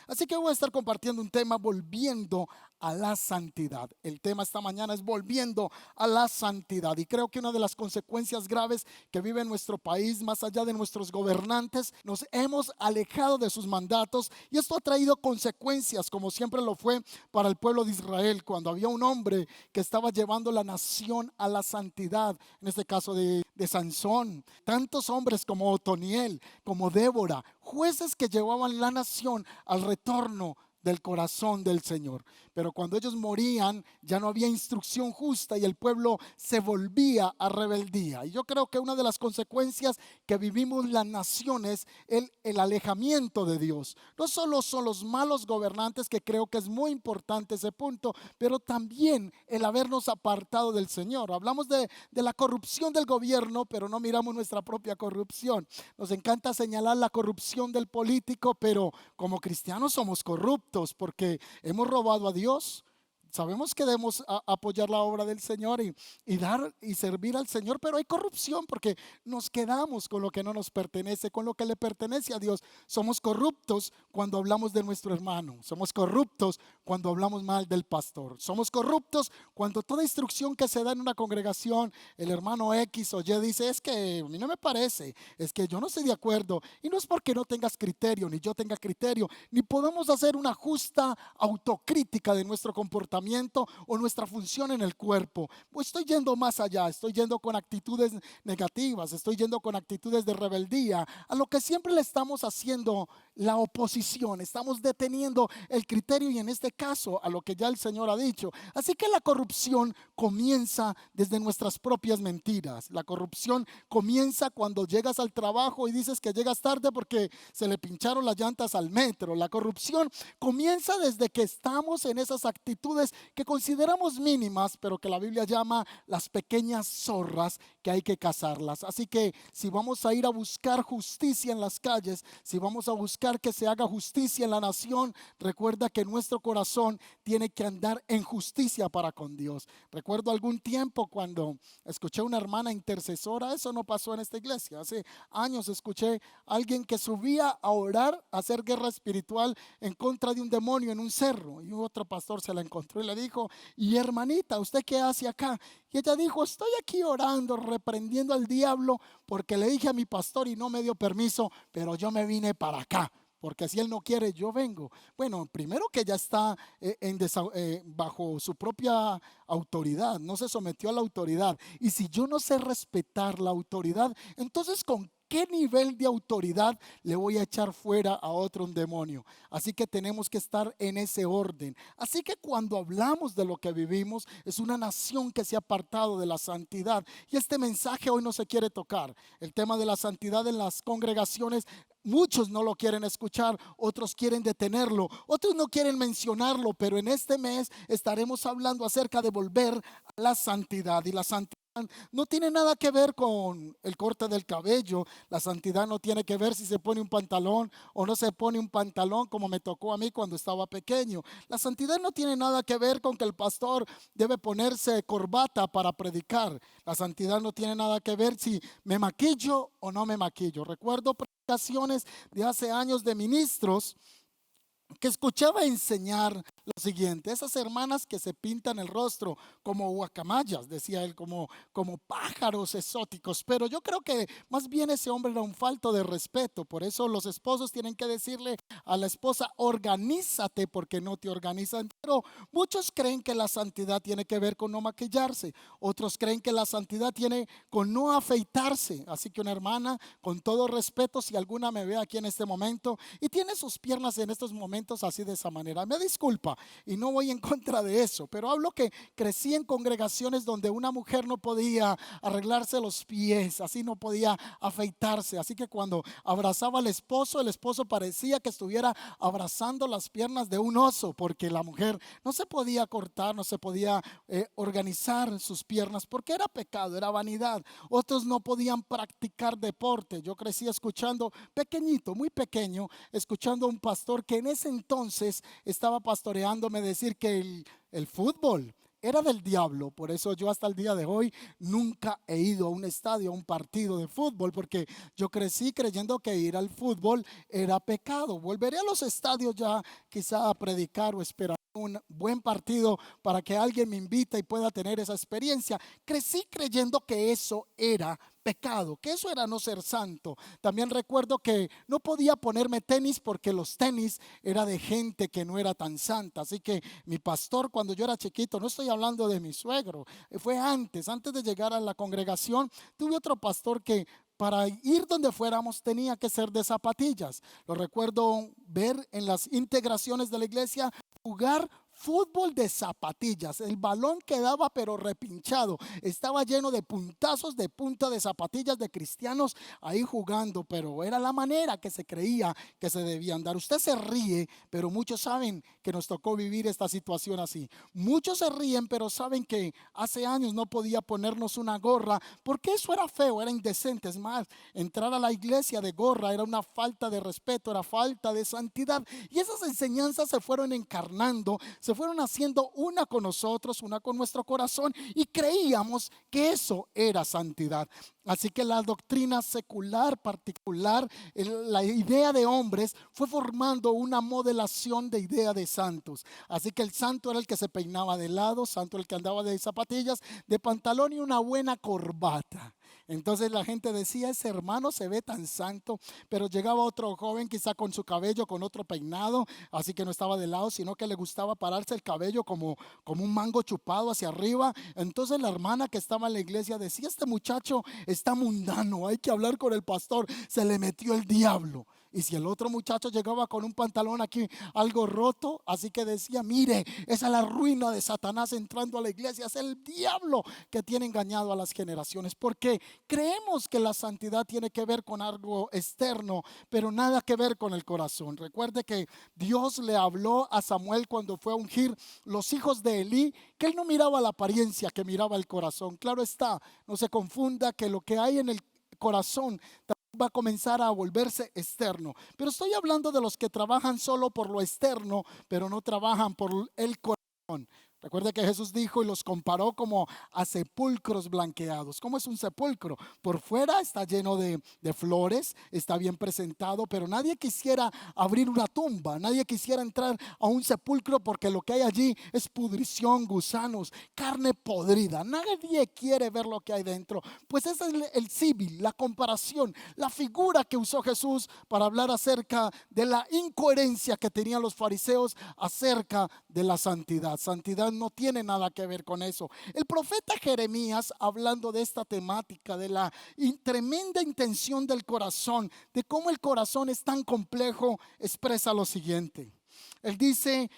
Así que voy a estar compartiendo un tema volviendo a la santidad. El tema esta mañana es volviendo a la santidad. Y creo que una de las consecuencias graves que vive nuestro país, más allá de nuestros gobernantes, nos hemos alejado de sus mandatos y esto ha traído consecuencias, como siempre lo fue para el pueblo de Israel, cuando había un hombre que estaba llevando la nación a la santidad, en este caso de Sansón. Tantos hombres como Otoniel, como Débora, jueces que llevaban la nación al retorno del corazón del Señor. Pero cuando ellos morían ya no había instrucción justa y el pueblo se volvía a rebeldía. Y yo creo que una de las consecuencias que vivimos las naciones es el alejamiento de Dios. No solo son los malos gobernantes, que creo que es muy importante ese punto, pero también el habernos apartado del Señor. Hablamos de la corrupción del gobierno, pero no miramos nuestra propia corrupción. Nos encanta señalar la corrupción del político, pero como cristianos somos corruptos porque hemos robado a Dios. Sabemos que debemos apoyar la obra del Señor y dar y servir al Señor, pero hay corrupción porque nos quedamos con lo que no nos pertenece, con lo que le pertenece a Dios. Somos corruptos cuando hablamos de nuestro hermano, somos corruptos cuando hablamos mal del pastor, somos corruptos cuando toda instrucción que se da en una congregación, el hermano X o Y dice: es que a mí no me parece, es que yo no estoy de acuerdo. Y no es porque no tengas criterio, ni yo tenga criterio, ni podamos hacer una justa autocrítica de nuestro comportamiento o nuestra función en el cuerpo. Pues estoy yendo más allá, estoy yendo con actitudes negativas, estoy yendo con actitudes de rebeldía a lo que siempre le estamos haciendo la oposición, estamos deteniendo el criterio y en este caso a lo que ya el Señor ha dicho. Así que la corrupción comienza desde nuestras propias mentiras. La corrupción comienza cuando llegas al trabajo y dices que llegas tarde porque se le pincharon las llantas al metro. La corrupción comienza desde que estamos en esas actitudes que consideramos mínimas, pero que la Biblia llama las pequeñas zorras, que hay que cazarlas. Así que si vamos a ir a buscar justicia en las calles, si vamos a buscar que se haga justicia en la nación, recuerda que nuestro corazón tiene que andar en justicia para con Dios. Recuerdo algún tiempo cuando escuché una hermana intercesora, eso no pasó en esta iglesia, hace años escuché a alguien que subía a orar, a hacer guerra espiritual en contra de un demonio en un cerro, y otro pastor se la encontró y le dijo: y hermanita, ¿usted qué hace acá? Y ella dijo: estoy aquí orando, reprendiendo al diablo, porque le dije a mi pastor y no me dio permiso, pero yo me vine para acá, porque si él no quiere, yo vengo. Bueno, primero que ya está bajo su propia autoridad, no se sometió a la autoridad. Y si yo no sé respetar la autoridad, entonces ¿con qué nivel de autoridad le voy a echar fuera a otro un demonio? Así que tenemos que estar en ese orden. Así que cuando hablamos de lo que vivimos, es una nación que se ha apartado de la santidad. Y este mensaje hoy no se quiere tocar. El tema de la santidad en las congregaciones, muchos no lo quieren escuchar, otros quieren detenerlo, otros no quieren mencionarlo, pero en este mes estaremos hablando acerca de volver a la santidad. Y la santidad no tiene nada que ver con el corte del cabello. La santidad no tiene que ver si se pone un pantalón o no se pone un pantalón, como me tocó a mí cuando estaba pequeño. La santidad no tiene nada que ver con que el pastor debe ponerse corbata para predicar. La santidad no tiene nada que ver si me maquillo o no me maquillo. Recuerdo predicaciones de hace años de ministros que escuchaba enseñar lo siguiente: esas hermanas que se pintan el rostro como guacamayas, decía él, como pájaros exóticos. Pero yo creo que más bien ese hombre era un falto de respeto. Por eso los esposos tienen que decirle a la esposa: organízate, porque no te organizan. Pero muchos creen que la santidad tiene que ver con no maquillarse, otros creen que la santidad tiene con no afeitarse. Así que una hermana, con todo respeto, si alguna me ve aquí en este momento y tiene sus piernas en estos momentos así de esa manera, me disculpa y no voy en contra de eso, pero hablo que crecí en congregaciones donde una mujer no podía arreglarse los pies, así no podía afeitarse. Así que cuando abrazaba al esposo, el esposo parecía que estuviera abrazando las piernas de un oso, porque la mujer no se podía cortar, no se podía organizar sus piernas, porque era pecado, era vanidad. Otros no podían practicar deporte. Yo crecí escuchando, pequeñito, muy pequeño, escuchando a un pastor que en ese entonces estaba pastoreándome decir que el fútbol, era del diablo. Por eso yo hasta el día de hoy nunca he ido a un estadio, a un partido de fútbol, porque yo crecí creyendo que ir al fútbol era pecado. Volveré a los estadios ya quizá a predicar o esperar un buen partido para que alguien me invite y pueda tener esa experiencia. Crecí creyendo que eso era pecado, que eso era no ser santo. También recuerdo que no podía ponerme tenis porque los tenis era de gente que no era tan santa. Así que mi pastor, cuando yo era chiquito, no estoy hablando de mi suegro, fue antes de llegar a la congregación, tuve otro pastor que para ir donde fuéramos tenía que ser de zapatillas. Lo recuerdo ver en las integraciones de la iglesia jugar fútbol de zapatillas. El balón quedaba pero repinchado. Estaba lleno de puntazos de punta de zapatillas de cristianos ahí jugando, pero era la manera que se creía que se debían dar. Usted se ríe, pero muchos saben que nos tocó vivir esta situación así. Muchos se ríen, pero saben que hace años no podía ponernos una gorra porque eso era feo, era indecente. Es más, entrar a la iglesia de gorra era una falta de respeto, era falta de santidad. Y esas enseñanzas se fueron encarnando, se fueron haciendo una con nosotros, una con nuestro corazón, y creíamos que eso era santidad. Así que la doctrina secular particular, la idea de hombres, fue formando una modelación de idea de santos. Así que el santo era el que se peinaba de lado, santo el que andaba de zapatillas, de pantalón y una buena corbata. Entonces la gente decía, ese hermano se ve tan santo, pero llegaba otro joven quizá con su cabello, con otro peinado, así que no estaba de lado, sino que le gustaba pararse el cabello como un mango chupado hacia arriba. Entonces la hermana que estaba en la iglesia decía, este muchacho está mundano, hay que hablar con el pastor, se le metió el diablo. Y si el otro muchacho llegaba con un pantalón aquí algo roto, así que decía, mire, esa es la ruina de Satanás entrando a la iglesia, es el diablo que tiene engañado a las generaciones. Porque creemos que la santidad tiene que ver con algo externo, pero nada que ver con el corazón. Recuerde que Dios le habló a Samuel cuando fue a ungir los hijos de Elí, que él no miraba la apariencia, que miraba el corazón. Claro está, no se confunda que lo que hay en el corazón va a comenzar a volverse externo. Pero estoy hablando de los que trabajan solo por lo externo, pero no trabajan por el corazón. Recuerde que Jesús dijo y los comparó como a sepulcros blanqueados. ¿Cómo es un sepulcro? Por fuera está lleno de flores, está bien presentado, pero nadie quisiera abrir una tumba, nadie quisiera entrar a un sepulcro porque lo que hay allí es pudrición, gusanos, carne podrida. Nadie quiere ver lo que hay dentro. Pues ese es el símil, la comparación, la figura que usó Jesús para hablar acerca de la incoherencia que tenían los fariseos acerca de la santidad. Santidad no tiene nada que ver con eso. El profeta Jeremías, hablando de esta temática, de la tremenda intención del corazón, de cómo el corazón es tan complejo, expresa lo siguiente. Él dice,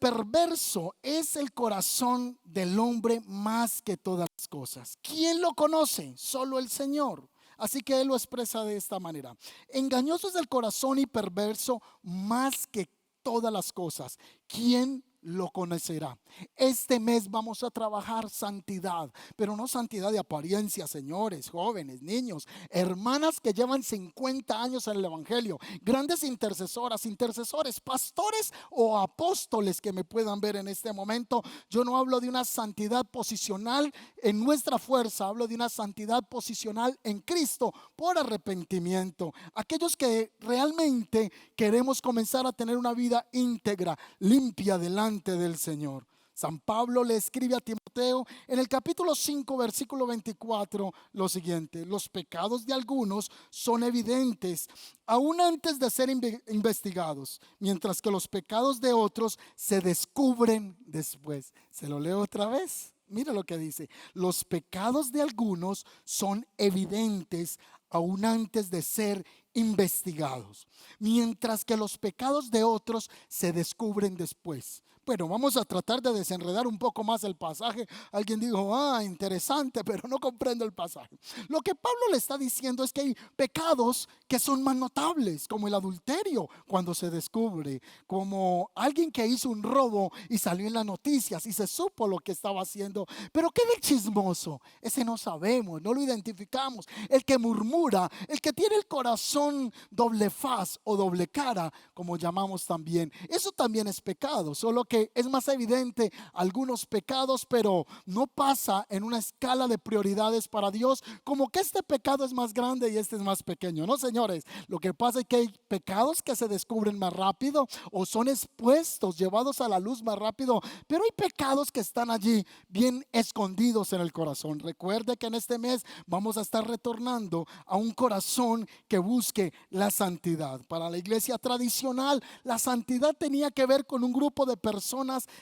perverso es el corazón del hombre más que todas las cosas. ¿Quién lo conoce? Solo el Señor. Así que él lo expresa de esta manera. Engañoso es el corazón y perverso más que todas las cosas. ¿Quién lo conocerá? Este mes vamos a trabajar santidad, pero no santidad de apariencia, señores, jóvenes, niños, hermanas que llevan 50 años en el evangelio, grandes intercesoras, intercesores, pastores o apóstoles que me puedan ver en este momento. Yo no hablo de una santidad posicional en nuestra fuerza, hablo de una santidad posicional en Cristo por arrepentimiento. Aquellos que realmente queremos comenzar a tener una vida íntegra, limpia delante del Señor. San Pablo le escribe a Timoteo en el capítulo 5 versículo 24 lo siguiente: los pecados de algunos son evidentes aún antes de ser investigados, mientras que los pecados de otros se descubren después. Se lo leo otra vez. Mira lo que dice: los pecados de algunos son evidentes aún antes de ser investigados, mientras que los pecados de otros se descubren después. Bueno, vamos a tratar de desenredar un poco más el pasaje. Alguien dijo, interesante, pero no comprendo el pasaje. Lo que Pablo le está diciendo es que hay pecados que son más notables, como el adulterio cuando se descubre, como alguien que hizo un robo y salió en las noticias y se supo lo que estaba haciendo. Pero ¿qué del chismoso? Ese no sabemos, no lo identificamos. El que murmura, el que tiene el corazón doble faz o doble cara, como llamamos también, eso también es pecado. Solo que es más evidente algunos pecados, pero no pasa en una escala de prioridades para Dios, como que este pecado es más grande y este es más pequeño. No, señores, lo que pasa es que hay pecados que se descubren más rápido o son expuestos, llevados a la luz más rápido, pero hay pecados que están allí bien escondidos en el corazón. Recuerde que en este mes vamos a estar retornando a un corazón que busque la santidad. Para la iglesia tradicional, la santidad tenía que ver con un grupo de personas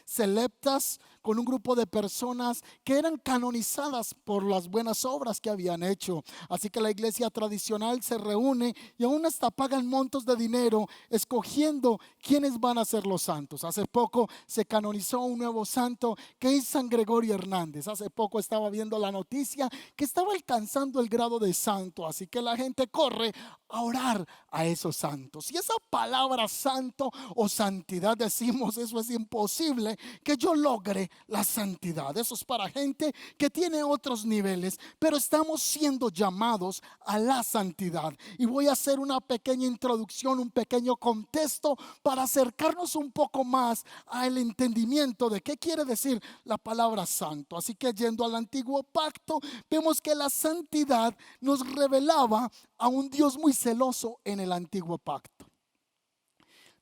selectas, con un grupo de personas que eran canonizadas por las buenas obras que habían hecho. Así que la iglesia tradicional se reúne y aún hasta pagan montos de dinero escogiendo quiénes van a ser los santos. Hace poco se canonizó un nuevo santo que es San Gregorio Hernández. Hace poco estaba viendo la noticia que estaba alcanzando el grado de santo, así que la gente corre a orar a esos santos. Y esa palabra santo o santidad, decimos, eso es imposible que yo logre la santidad. Eso es para gente que tiene otros niveles, pero estamos siendo llamados a la santidad. Y voy a hacer una pequeña introducción, un pequeño contexto para acercarnos un poco más al entendimiento de qué quiere decir la palabra santo. Así que yendo al antiguo pacto, vemos que la santidad nos revelaba a un Dios muy celoso en el antiguo pacto.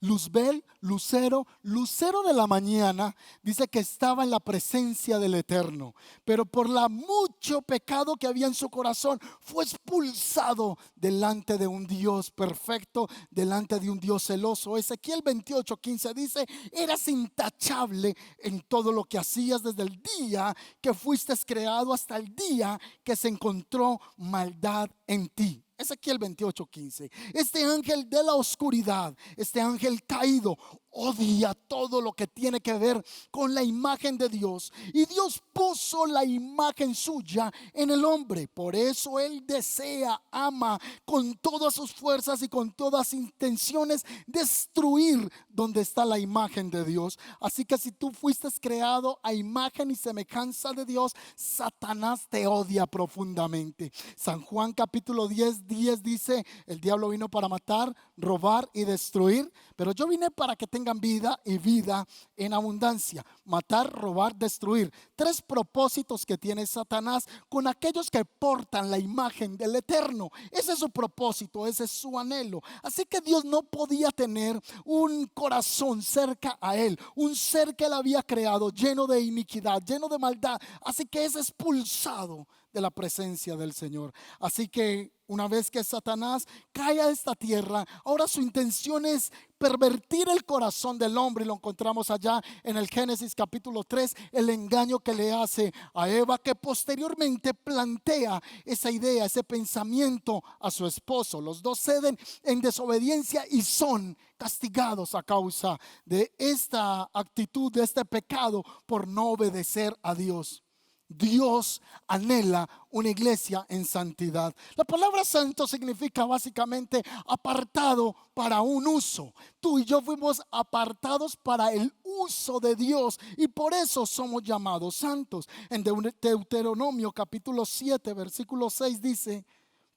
Luzbel, lucero de la mañana, dice que estaba en la presencia del Eterno, pero por la mucho pecado que había en su corazón, fue expulsado delante de un Dios perfecto, delante de un Dios celoso. Ezequiel 28:15 dice: eras intachable en todo lo que hacías desde el día que fuiste creado hasta el día que se encontró maldad en ti. Ezequiel 28:15. Este ángel de la oscuridad, este ángel caído, odia todo lo que tiene que ver con la imagen de Dios. Y Dios puso la imagen suya en el hombre. Por eso Él desea, ama con todas sus fuerzas y con todas sus intenciones destruir donde está la imagen de Dios. Así que si tú fuiste creado a imagen y semejanza de Dios, Satanás te odia profundamente. San Juan capítulo 10 dice: el diablo vino para matar, robar y destruir, pero yo vine para que tengan vida y vida en abundancia. Matar, robar, destruir. Tres propósitos que tiene Satanás con aquellos que portan la imagen del Eterno. Ese es su propósito, ese es su anhelo. Así que Dios no podía tener un corazón cerca a Él, un ser que Él había creado lleno de iniquidad, lleno de maldad. Así que es expulsado de la presencia del Señor. Así que una vez que Satanás cae a esta tierra, ahora su intención es pervertir el corazón del hombre. Y lo encontramos allá en el Génesis capítulo 3, el engaño que le hace a Eva, que posteriormente plantea esa idea, ese pensamiento a su esposo. Los dos ceden en desobediencia y son castigados a causa de esta actitud, de este pecado por no obedecer a Dios. Dios anhela una iglesia en santidad. La palabra santo significa básicamente apartado para un uso. Tú y yo fuimos apartados para el uso de Dios y por eso somos llamados santos. En Deuteronomio capítulo 7 versículo 6 dice: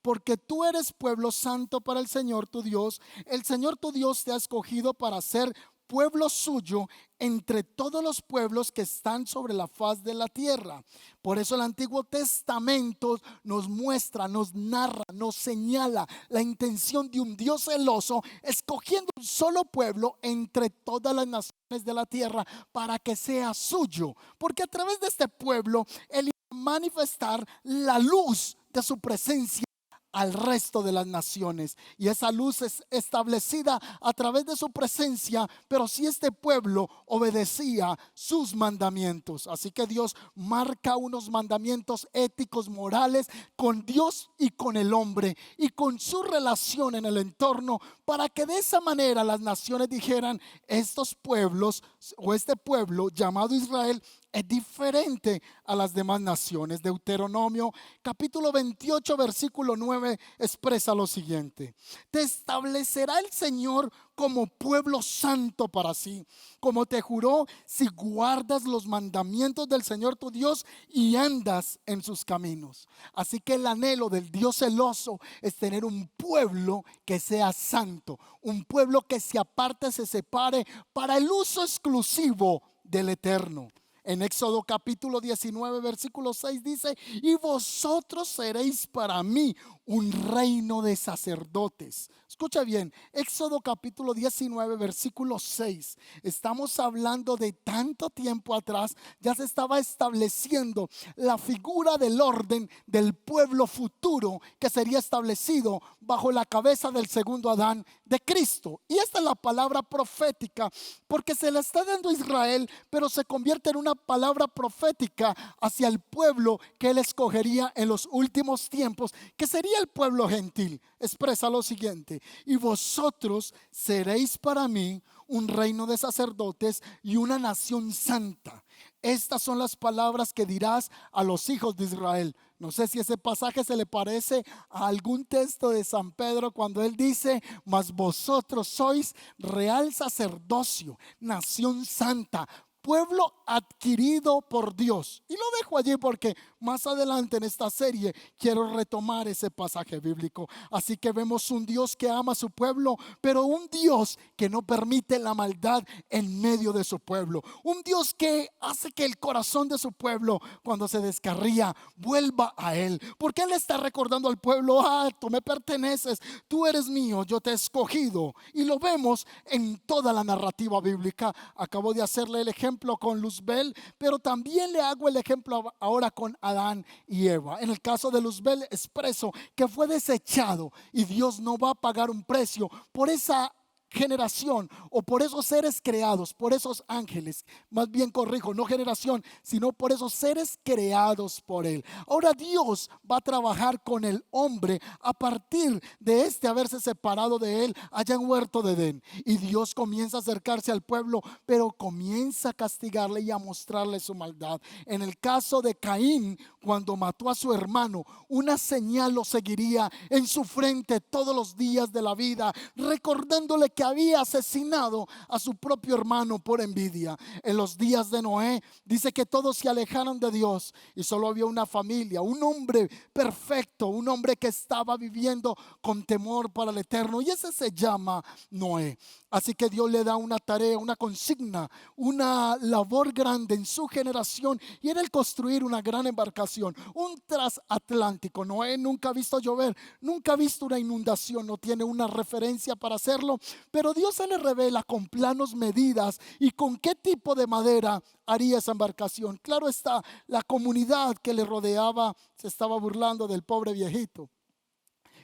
porque tú eres pueblo santo para el Señor tu Dios. El Señor tu Dios te ha escogido para ser pueblo suyo entre todos los pueblos que están sobre la faz de la tierra. Por eso el Antiguo Testamento nos muestra, nos narra, nos señala la intención de un Dios celoso escogiendo un solo pueblo entre todas las naciones de la tierra para que sea suyo, porque a través de este pueblo Él iba a manifestar la luz de su presencia al resto de las naciones, y esa luz es establecida a través de su presencia, pero si este pueblo obedecía sus mandamientos. Así que Dios marca unos mandamientos éticos, morales con Dios y con el hombre y con su relación en el entorno, para que de esa manera las naciones dijeran: estos pueblos o este pueblo llamado Israel es diferente a las demás naciones. Deuteronomio capítulo 28 versículo 9 expresa lo siguiente: te establecerá el Señor como pueblo santo para sí, como te juró, si guardas los mandamientos del Señor tu Dios y andas en sus caminos. Así que el anhelo del Dios celoso es tener un pueblo que sea santo, un pueblo que se aparte, se separe para el uso exclusivo del Eterno. En Éxodo capítulo 19 versículo 6 dice: y vosotros seréis para mí un reino de sacerdotes. Escucha bien, Éxodo capítulo 19 versículo 6. Estamos hablando de tanto tiempo atrás. Ya se estaba estableciendo la figura del orden del pueblo futuro que sería establecido bajo la cabeza del segundo Adán, de Cristo. Y esta es la palabra profética, porque se le está dando a Israel, pero se convierte en una palabra profética hacia el pueblo que él escogería en los últimos tiempos, que sería el pueblo gentil. Expresa lo siguiente: y vosotros seréis para mí un reino de sacerdotes y una nación santa. Estas son las palabras que dirás a los hijos de Israel. No sé si ese pasaje se le parece a algún texto de San Pedro cuando él dice: mas vosotros sois real sacerdocio, nación santa, pueblo adquirido por Dios. Y lo dejo allí porque más adelante en esta serie quiero retomar ese pasaje bíblico. Así que vemos un Dios que ama a su pueblo, pero un Dios que no permite la maldad en medio de su pueblo. Un Dios que hace que el corazón de su pueblo, cuando se descarría, vuelva a él. Porque él está recordando al pueblo: tú me perteneces, tú eres mío, yo te he escogido. Y lo vemos en toda la narrativa bíblica. Acabo de hacerle el ejemplo con Luzbel, pero también le hago el ejemplo ahora con Adán y Eva. En el caso de Luzbel expreso que fue desechado, y Dios no va a pagar un precio por esa generación o por esos seres creados, por esos ángeles. Más bien corrijo, no generación, sino por esos seres creados por él. Ahora Dios va a trabajar con el hombre a partir de haberse separado de él allá en Huerto de Edén. Y Dios comienza a acercarse al pueblo, pero comienza a castigarle y a mostrarle su maldad. En el caso de Caín, cuando mató a su hermano, una señal lo seguiría en su frente todos los días de la vida, recordándole que había asesinado a su propio hermano por envidia. En los días de Noé dice que todos se alejaron de Dios y solo había una familia, un hombre perfecto, un hombre que estaba viviendo con temor para el Eterno, y ese se llama Noé. Así que Dios le da una tarea, una consigna, una labor grande en su generación, y era el construir una gran embarcación, un transatlántico. Noé nunca ha visto llover, nunca ha visto una inundación, no tiene una referencia para hacerlo, pero Dios se le revela con planos, medidas y con qué tipo de madera haría esa embarcación. Claro está, la comunidad que le rodeaba se estaba burlando del pobre viejito.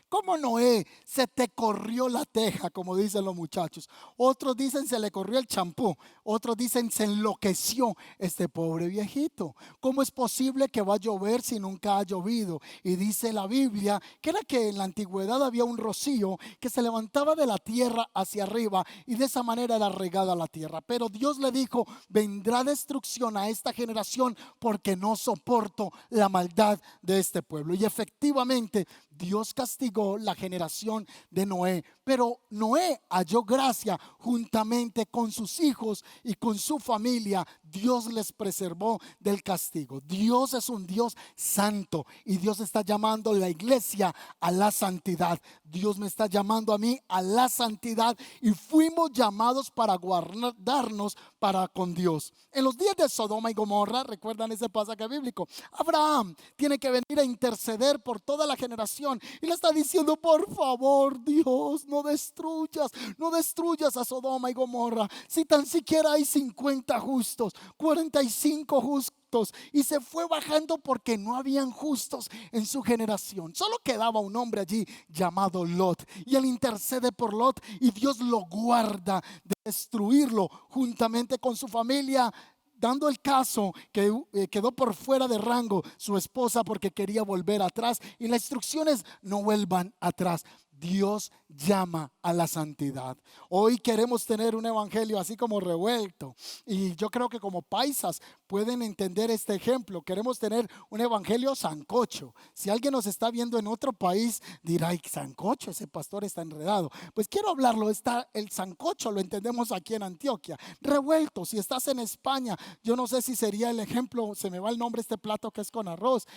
¿Cómo Noé se te corrió la teja, como dicen los muchachos? Otros dicen se le corrió el champú. Otros dicen se enloqueció este pobre viejito. ¿Cómo es posible que va a llover si nunca ha llovido? Y dice la Biblia que era que en la antigüedad había un rocío que se levantaba de la tierra hacia arriba, y de esa manera era regada la tierra. Pero Dios le dijo: vendrá destrucción a esta generación porque no soporto la maldad de este pueblo. Y efectivamente Dios castigó la generación de Noé, pero Noé halló gracia juntamente con sus hijos y con su familia. Dios les preservó del castigo. Dios es un Dios santo, y Dios está llamando a la iglesia a la santidad. Dios me está llamando a mí a la santidad, y fuimos llamados para guardarnos para con Dios. En los días de Sodoma y Gomorra, recuerdan ese pasaje bíblico, Abraham tiene que venir a interceder por toda la generación, y le está diciendo: por favor, Dios, no destruyas a Sodoma y Gomorra. Si tan siquiera hay 50 justos, 45 justos. Y se fue bajando porque no habían justos en su generación. Solo quedaba un hombre allí llamado Lot, y él intercede por Lot, y Dios lo guarda de destruirlo juntamente con su familia, dando el caso que quedó por fuera de rango su esposa porque quería volver atrás, y la instrucción es: no vuelvan atrás. Dios llama a la santidad. Hoy queremos tener un evangelio así como revuelto, y yo creo que como paisas pueden entender este ejemplo. Queremos tener un evangelio sancocho. Si alguien nos está viendo en otro país dirá: ay, sancocho, ese pastor está enredado. Pues quiero hablarlo. Está el sancocho, lo entendemos aquí en Antioquia, revuelto. Si estás en España, yo no sé si sería el ejemplo, se me va el nombre, este plato que es con arroz.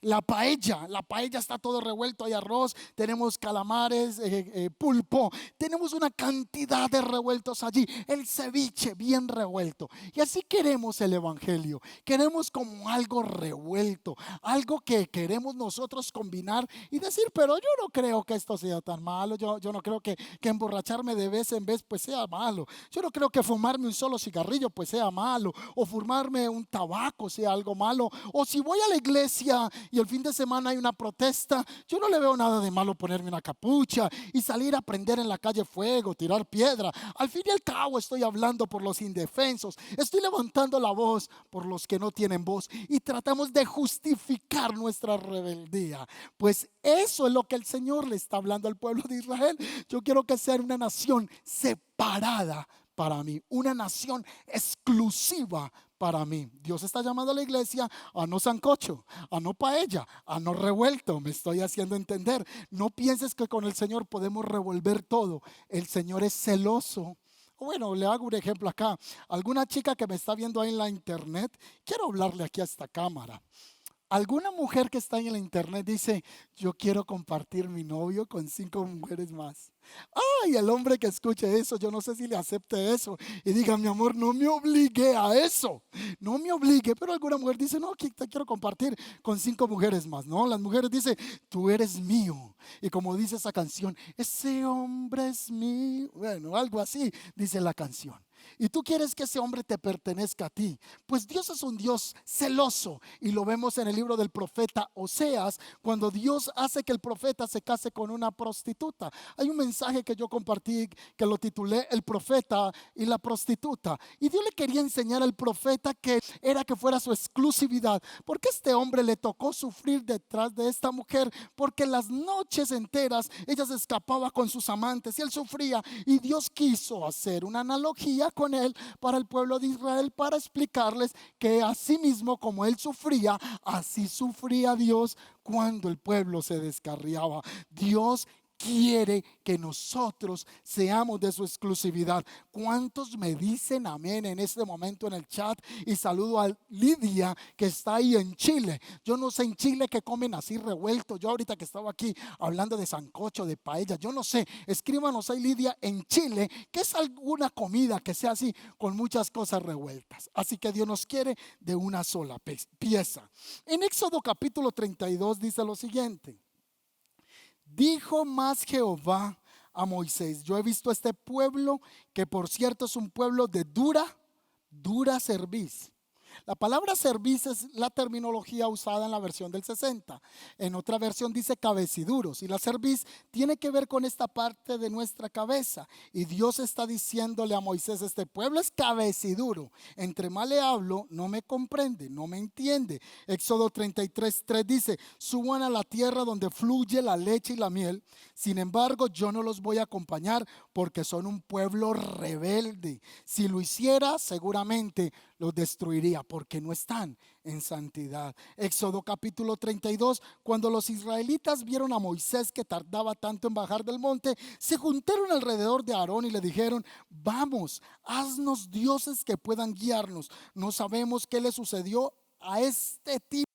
La paella está todo revuelto, hay arroz, tenemos calamares, pulpo, tenemos una cantidad de revueltos allí, el ceviche bien revuelto. Y así queremos el evangelio, queremos como algo revuelto, algo que queremos nosotros combinar y decir: pero yo no creo que esto sea tan malo, yo no creo que emborracharme de vez en vez pues sea malo, yo no creo que fumarme un solo cigarrillo pues sea malo, o fumarme un tabaco sea algo malo, o si voy a la iglesia y el fin de semana hay una protesta, yo no le veo nada de malo ponerme una capucha y salir a prender en la calle fuego, tirar piedra. Al fin y al cabo estoy hablando por los indefensos, estoy levantando la voz por los que no tienen voz, y tratamos de justificar nuestra rebeldía. Pues eso es lo que el Señor le está hablando al pueblo de Israel. Yo quiero que sea una nación separada para mí, una nación exclusiva para mí. Dios está llamando a la iglesia a no sancocho, a no paella, a no revuelto. Me estoy haciendo entender. No pienses que con el Señor podemos revolver todo. El Señor es celoso. Bueno, le hago un ejemplo acá. Alguna chica que me está viendo ahí en la internet, quiero hablarle aquí a esta cámara. Alguna mujer que está en el internet dice: yo quiero compartir mi novio con 5 mujeres más. Ay, el hombre que escuche eso, yo no sé si le acepte eso y diga: mi amor, no me obligue a eso, no me obligue. Pero alguna mujer dice: no, que te quiero compartir con 5 mujeres más. No, las mujeres dicen: tú eres mío. Y como dice esa canción, ese hombre es mío. Bueno, algo así dice la canción. Y tú quieres que ese hombre te pertenezca a ti. Pues Dios es un Dios celoso, y lo vemos en el libro del profeta Oseas, cuando Dios hace que el profeta se case con una prostituta. Hay un mensaje que yo compartí que lo titulé El profeta y la prostituta, y Dios le quería enseñar al profeta que era que fuera su exclusividad, porque este hombre le tocó sufrir detrás de esta mujer, porque las noches enteras ella se escapaba con sus amantes y él sufría. Y Dios quiso hacer una analogía con él para el pueblo de Israel, para explicarles que así mismo como él sufría, así sufría Dios cuando el pueblo se descarriaba. Dios quiere que nosotros seamos de su exclusividad. ¿Cuántos me dicen amén en este momento en el chat? Y saludo a Lidia, que está ahí en Chile. Yo no sé en Chile que comen así revuelto. Yo ahorita que estaba aquí hablando de sancocho, de paella, yo no sé. Escríbanos ahí, Lidia, en Chile, que es alguna comida que sea así con muchas cosas revueltas. Así que Dios nos quiere de una sola pieza. En Éxodo capítulo 32 dice lo siguiente: dijo más Jehová a Moisés: yo he visto este pueblo, que por cierto es un pueblo de dura cerviz. La palabra cerviz es la terminología usada en la versión del 60. En otra versión dice cabeciduros. Y la cerviz tiene que ver con esta parte de nuestra cabeza. Y Dios está diciéndole a Moisés: este pueblo es cabeciduro. Entre más le hablo, no me comprende, no me entiende. Éxodo 33:3 dice: suban a la tierra donde fluye la leche y la miel. Sin embargo, yo no los voy a acompañar, porque son un pueblo rebelde. Si lo hiciera, seguramente los destruiría, porque no están en santidad. Éxodo capítulo 32: cuando los israelitas vieron a Moisés que tardaba tanto en bajar del monte, se juntaron alrededor de Aarón y le dijeron: vamos, haznos dioses que puedan guiarnos. No sabemos qué le sucedió a este tipo,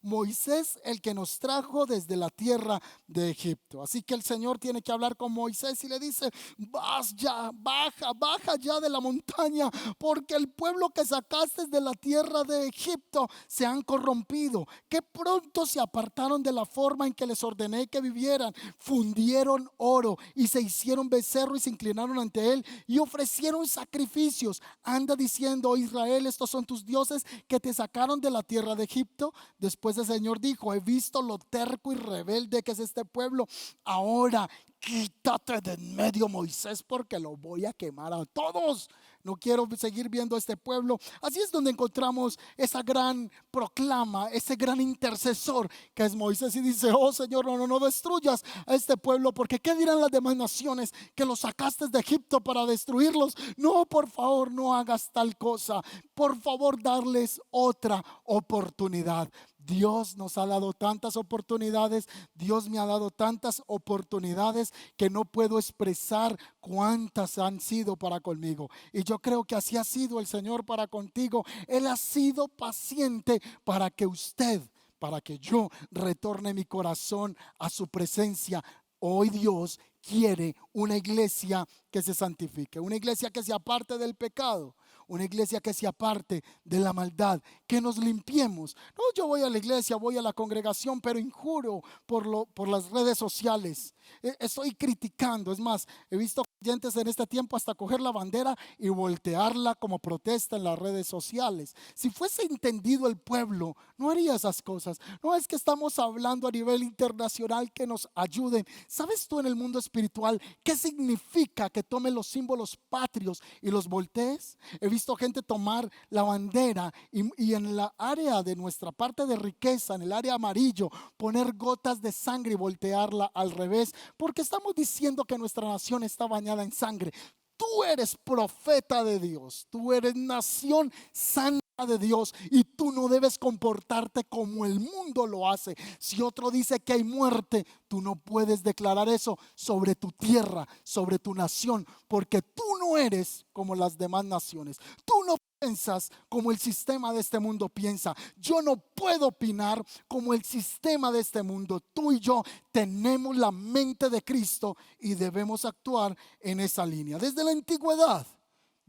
Moisés, el que nos trajo desde la tierra de Egipto. Así que el Señor tiene que hablar con Moisés y le dice: vas ya, baja ya de la montaña, porque el pueblo que sacaste de la tierra de Egipto se han corrompido, que pronto se apartaron de la forma en que les ordené que vivieran. Fundieron oro y se hicieron becerro y se inclinaron ante él y ofrecieron sacrificios. Anda diciendo: oh Israel, estos son tus dioses que te sacaron de la tierra de Egipto. Después el Señor dijo: he visto lo terco y rebelde que es este pueblo. Ahora quítate de en medio, Moisés, porque lo voy a quemar a todos. No quiero seguir viendo a este pueblo. Así es donde encontramos esa gran proclama, ese gran intercesor que es Moisés, y dice: oh Señor, no destruyas a este pueblo, porque ¿qué dirán las demás naciones? Que los sacaste de Egipto para destruirlos. No, por favor, no hagas tal cosa. Por favor, darles otra oportunidad. Dios nos ha dado tantas oportunidades, Dios me ha dado tantas oportunidades que no puedo expresar cuántas han sido para conmigo. Y yo creo que así ha sido el Señor para contigo. Él ha sido paciente para que usted, para que yo retorne mi corazón a su presencia. Hoy Dios quiere una iglesia que se santifique, una iglesia que se aparte del pecado, una iglesia que se aparte de la maldad, que nos limpiemos. No, yo voy a la iglesia, voy a la congregación, pero injuro por las redes sociales. Estoy criticando. Es más, he visto creyentes en este tiempo hasta coger la bandera y voltearla como protesta en las redes sociales. Si fuese entendido el pueblo, no haría esas cosas. No es que estamos hablando a nivel internacional que nos ayuden. ¿Sabes tú en el mundo espiritual qué significa que tome los símbolos patrios y los voltees? He visto gente tomar la bandera y en la área de nuestra parte de riqueza, en el área amarillo, poner gotas de sangre y voltearla al revés, porque estamos diciendo que nuestra nación está bañada en sangre. Tú eres profeta de Dios, tú eres nación santa de Dios, y tú no debes comportarte como el mundo lo hace. Si otro dice que hay muerte, tú no puedes declarar eso sobre tu tierra, sobre tu nación, porque tú no eres como las demás naciones. Tú no piensas como el sistema de este mundo piensa. Yo no puedo opinar como el sistema de este mundo. Tú y yo tenemos la mente de Cristo y debemos actuar en esa línea. Desde la antigüedad,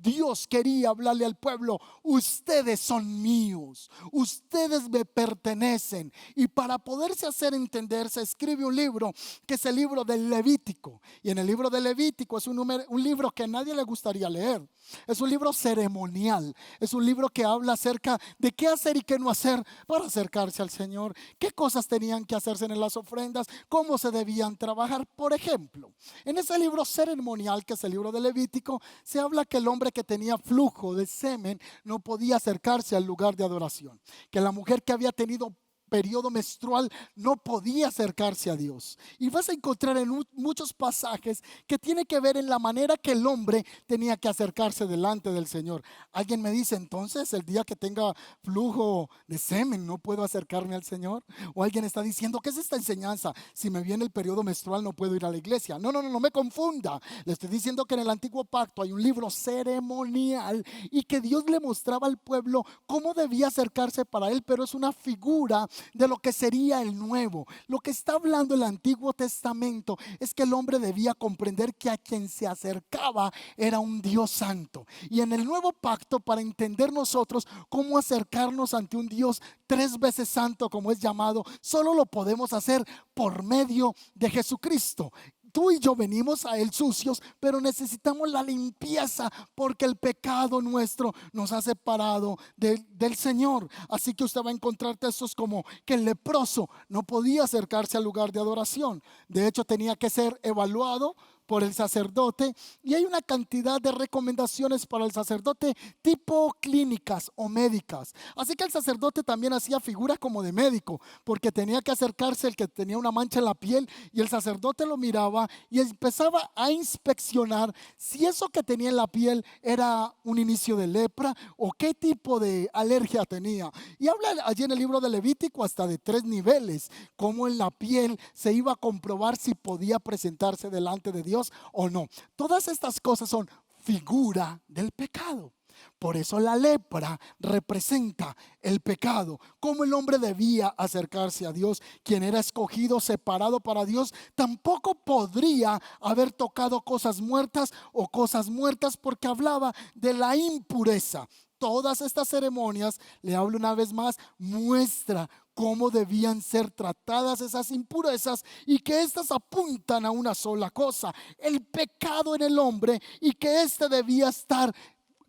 Dios quería hablarle al pueblo: ustedes son míos, ustedes me pertenecen. Y para poderse hacer entender, se escribe un libro que es el libro del Levítico. Y en el libro del Levítico es un libro que a nadie le gustaría leer. Es un libro ceremonial, es un libro que habla acerca de qué hacer y qué no hacer para acercarse al Señor, qué cosas tenían que hacerse en las ofrendas, cómo se debían trabajar. Por ejemplo, en ese libro ceremonial, que es el libro de Levítico, se habla que el hombre que tenía flujo de semen no podía acercarse al lugar de adoración, que la mujer que había tenido periodo menstrual no podía acercarse a Dios. Y vas a encontrar en muchos pasajes que tiene que ver en la manera que el hombre tenía que acercarse delante del Señor. Alguien me dice: entonces el día que tenga flujo de semen no puedo acercarme al Señor. O alguien está diciendo: ¿qué es esta enseñanza? Si me viene el periodo menstrual no puedo ir a la iglesia. No me confunda. Le estoy diciendo que en el antiguo pacto hay un libro ceremonial y que Dios le mostraba al pueblo cómo debía acercarse para él, pero es una figura de lo que sería el nuevo. Lo que está hablando el Antiguo Testamento es que el hombre debía comprender que a quien se acercaba era un Dios santo. Y en el nuevo pacto, para entender nosotros cómo acercarnos ante un Dios 3 veces santo, como es llamado, solo lo podemos hacer por medio de Jesucristo. Tú y yo venimos a Él sucios, pero necesitamos la limpieza, porque el pecado nuestro nos ha separado del Señor. Así que usted va a encontrar textos como que el leproso no podía acercarse al lugar de adoración. De hecho, tenía que ser evaluado por el sacerdote, y hay una cantidad de recomendaciones para el sacerdote tipo clínicas o médicas. Así que el sacerdote también hacía figura como de médico, porque tenía que acercarse el que tenía una mancha en la piel, y el sacerdote lo miraba y empezaba a inspeccionar si eso que tenía en la piel era un inicio de lepra o qué tipo de alergia tenía. Y habla allí en el libro de Levítico hasta de 3 niveles, cómo en la piel se iba a comprobar si podía presentarse delante de Dios o no. Todas estas cosas son figura del pecado. Por eso la lepra representa el pecado. Cómo el hombre debía acercarse a Dios. Quien era escogido, separado para Dios, tampoco podría haber tocado cosas muertas o cosas muertas, porque hablaba de la impureza. Todas estas ceremonias, le hablo una vez más, muestra cómo debían ser tratadas esas impurezas, y que éstas apuntan a una sola cosa: el pecado en el hombre, y que éste debía estar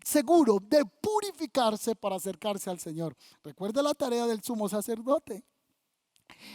seguro de purificarse para acercarse al Señor. Recuerda la tarea del sumo sacerdote.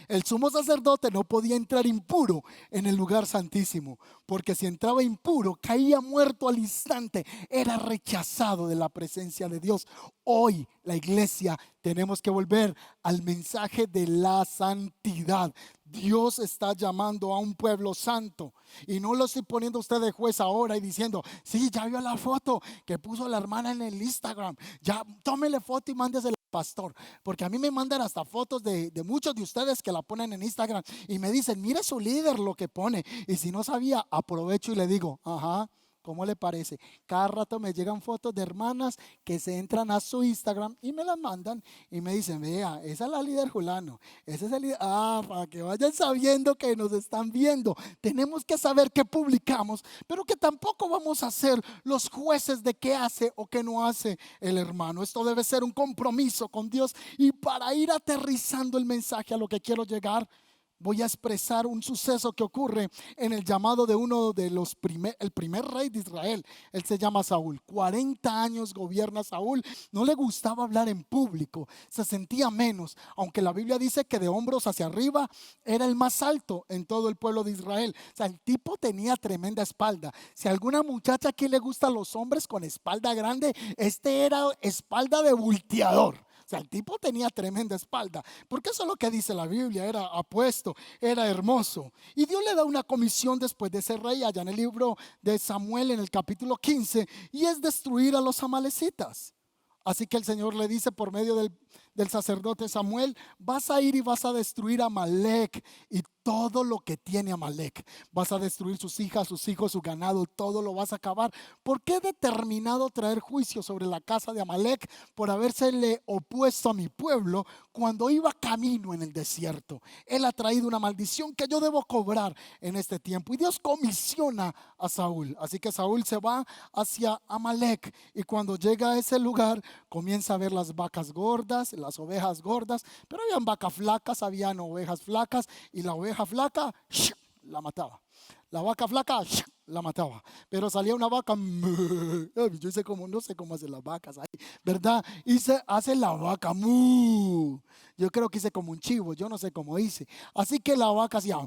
El sumo sacerdote no podía entrar impuro en el lugar santísimo, porque si entraba impuro, caía muerto al instante, era rechazado de la presencia de Dios. Hoy, la iglesia, tenemos que volver al mensaje de la santidad. Dios está llamando a un pueblo santo, y no lo estoy poniendo a usted de juez ahora y diciendo, sí, ya vio la foto que puso la hermana en el Instagram, ya tómele foto y mándesela al pastor, porque a mí me mandan hasta fotos de muchos de ustedes que la ponen en Instagram y me dicen, mire su líder lo que pone, y si no sabía, aprovecho y le digo, ajá, ¿cómo le parece? Cada rato me llegan fotos de hermanas que se entran a su Instagram y me las mandan y me dicen, vea, esa es la líder Julano, ese es el líder. Ah, para que vayan sabiendo que nos están viendo. Tenemos que saber qué publicamos, pero que tampoco vamos a ser los jueces de qué hace o qué no hace el hermano. Esto debe ser un compromiso con Dios. Y para ir aterrizando el mensaje a lo que quiero llegar, voy a expresar un suceso que ocurre en el llamado de uno de los el primer rey de Israel. Él se llama Saúl. 40 años gobierna Saúl. No le gustaba hablar en público, se sentía menos, aunque la Biblia dice que de hombros hacia arriba era el más alto en todo el pueblo de Israel. O sea, el tipo tenía tremenda espalda. Si a alguna muchacha aquí le gustan los hombres con espalda grande, este era espalda de volteador. O sea, el tipo tenía tremenda espalda, porque eso es lo que dice la Biblia, era apuesto, era hermoso. Y Dios le da una comisión después de ser rey, allá en el libro de Samuel, en el capítulo 15, y es destruir a los amalecitas. Así que el Señor le dice por medio del sacerdote Samuel, vas a ir y vas a destruir a Amalec y todo lo que tiene Amalec. Vas a destruir sus hijas, sus hijos, su ganado, todo lo vas a acabar. ¿Por qué he determinado traer juicio sobre la casa de Amalec? Por habérsele opuesto a mi pueblo cuando iba camino en el desierto. Él ha traído una maldición que yo debo cobrar en este tiempo. Y Dios comisiona a Saúl. Así que Saúl se va hacia Amalec, y cuando llega a ese lugar comienza a ver las vacas gordas, las ovejas gordas, pero habían vacas flacas, habían ovejas flacas, y la oveja flaca la mataba. La vaca flaca la mataba, pero salía una vaca. Yo sé cómo, no sé cómo hacen las vacas ahí, ¿verdad? Y se hace la vaca mu. Yo creo que hice como un chivo, yo no sé cómo hice. Así que la vaca hacía,